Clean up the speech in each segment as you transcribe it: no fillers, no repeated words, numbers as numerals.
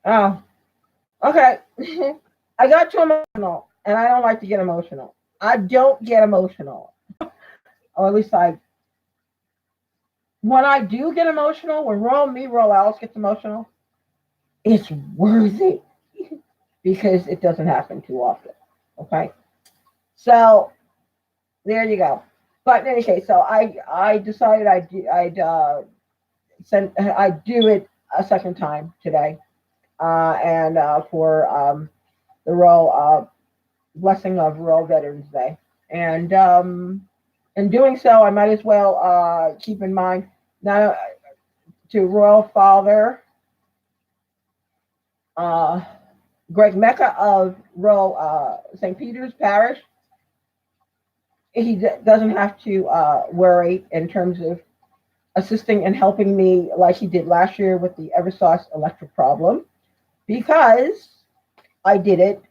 Oh, okay. I got too emotional, and I don't like to get emotional. I don't get emotional, or at least I. When I do get emotional, when Royal Alice gets emotional, it's worth it because it doesn't happen too often. Okay, so there you go. But in any case, so I decided I'd do it a second time today, and for the Royal blessing of World Veterans Day. And in doing so, I might as well keep in mind now to Royal Father uh, Greg Mecca of Royal St. Peter's Parish. Doesn't have to worry in terms of assisting and helping me like he did last year with the Eversource electric problem because I did it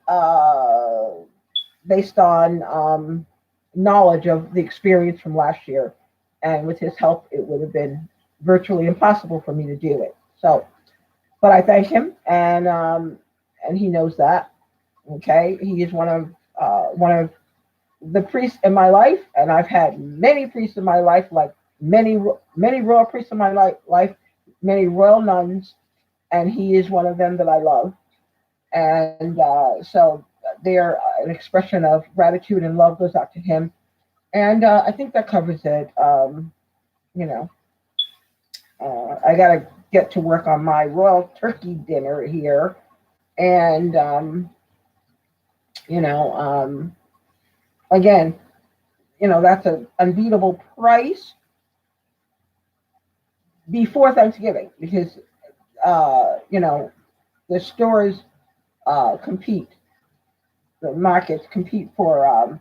based on knowledge of the experience from last year. And with his help, it would have been virtually impossible for me to do it. So, but I thank him, and he knows that. Okay, he is one of the priests in my life, and I've had many priests in my life, like many royal priests in my life, many royal nuns, and he is one of them that I love. And so they're an expression of gratitude and love goes out to him, and I think that covers it. You know, I gotta get to work on my royal turkey dinner here, and you know, again, that's an unbeatable price before Thanksgiving because the stores compete, the markets compete for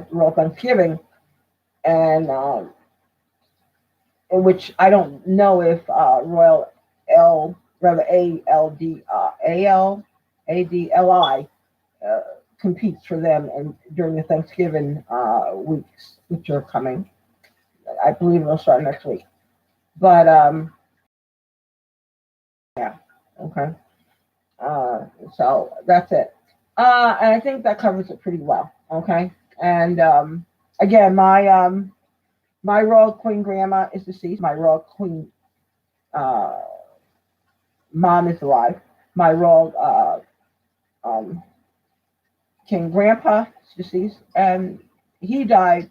Royal Thanksgiving, and in which I don't know if Royal L rather ALADLI uh, competes for them and during the Thanksgiving weeks which are coming. I believe it'll start next week. But yeah, okay. Uh, so that's it. And I think that covers it pretty well. Okay. And again, my royal queen grandma is deceased. My royal queen uh, mom is alive. My royal um, king grandpa is deceased, and he died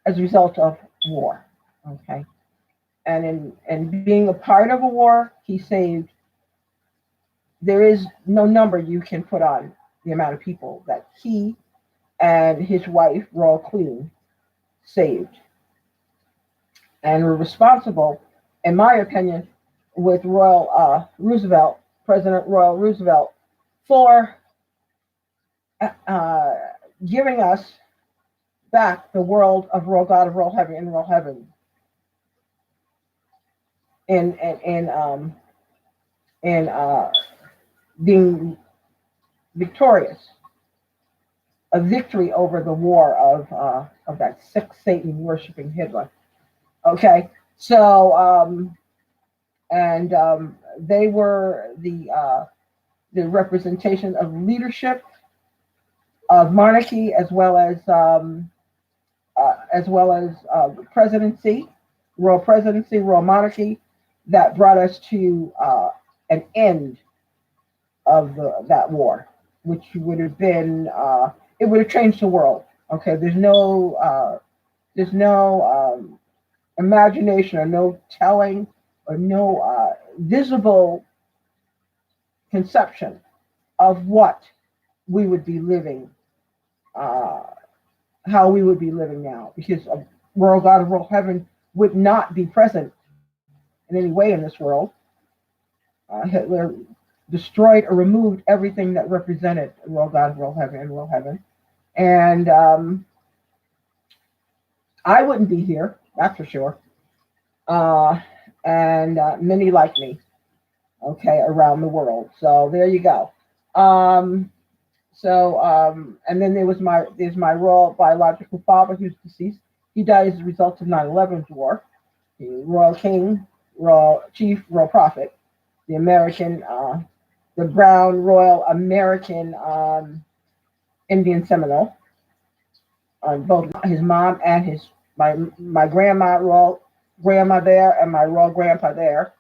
as a result of war. Okay. And in being a part of a war, he saved. There is no number you can put on the amount of people that he and his wife, Royal Queen, saved and were responsible, in my opinion, with Royal Roosevelt, President Royal Roosevelt, for uh, giving us back the world of Royal God of Royal Heaven and Royal Heaven in in being victorious, a victory over the war of that sick Satan worshiping Hitler. Okay, so and they were the representation of leadership of monarchy as well as presidency, royal monarchy that brought us to an end of that war, which would have been it would have changed the world. Okay, there's no imagination or no telling or no visible conception of what we would be living, uh, how we would be living now, because a world God of world heaven would not be present in any way in this world. Hitler destroyed or removed everything that represented world God, world heaven, and world heaven. And I wouldn't be here, that's for sure. Uh, and many like me, okay, around the world. So there you go. Um, and then there's my royal biological father who's deceased. He died as a result of 9/11 war. The royal king, royal chief, royal prophet, the American, the Brown Royal American Indian Seminole. Both his mom and my grandma, royal grandma there, and my royal grandpa there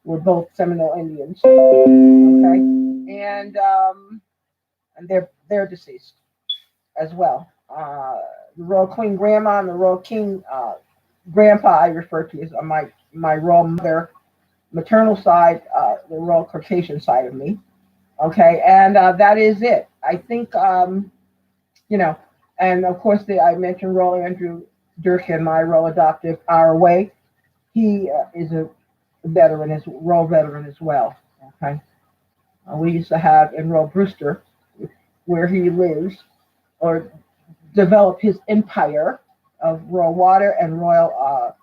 were both Seminole Indians. Okay, and they're deceased as well. The royal queen grandma and the royal king grandpa I refer to as my royal mother maternal side, the royal Caucasian side of me. Okay, and that is it. I think you know, and of course I mentioned Royal Andrew Durkin, my royal adoptive, our way. He is a veteran, is royal veteran as well. Okay, we used to have in Royal Brewster, where he lives, or develop his empire of royal water and royal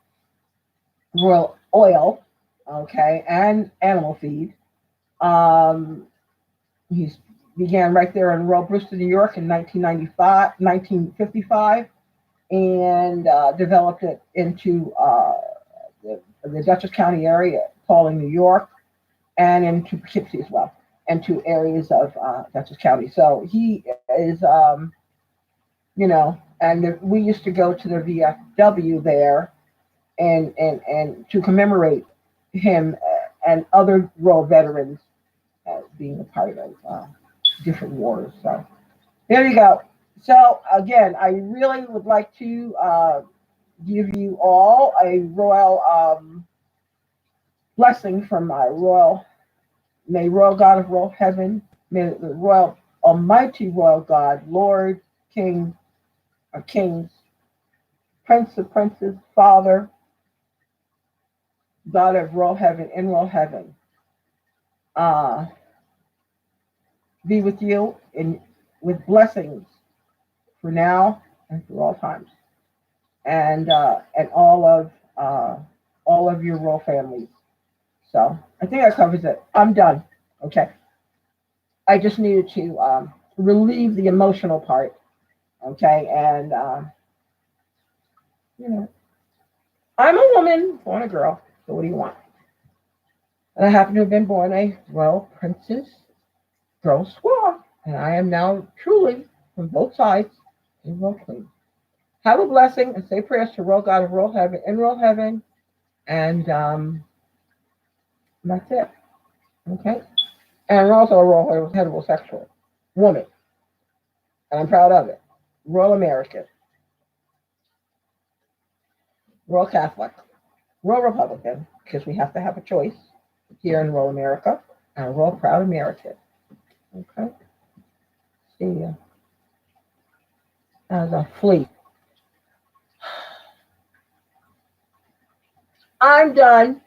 oil, okay, and animal feed. Um, he began right there in Royal Brewster, New York in 1955, and developed it into the Dutchess County area, Pauling, New York, and into Poughkeepsie as well, and to areas of Dutchess County. So he is, and we used to go to the VFW there and to commemorate him and other royal veterans being a part of different wars. So there you go. So again, I really would like to give you all a royal blessing from my royal, may royal God of royal heaven, may the royal almighty royal God, Lord, King of kings, Prince of princes, Father, God of royal heaven, in royal heaven, uh, be with you in with blessings for now and for all times, and all of your royal families. So I think that covers it. I'm done. Okay. I just needed to relieve the emotional part. Okay, and you know, I'm a woman, born a girl. So what do you want? And I happen to have been born a royal princess, girl squaw, and I am now truly from both sides a royal queen. Have a blessing and say prayers to royal God of royal heaven, in royal heaven, and that's it. Okay, and I'm also a royal heterosexual woman, and I'm proud of it. Royal American, royal Catholic, royal Republican, because we have to have a choice here in royal America, and a royal proud American. Okay, see ya as a fleet. I'm done.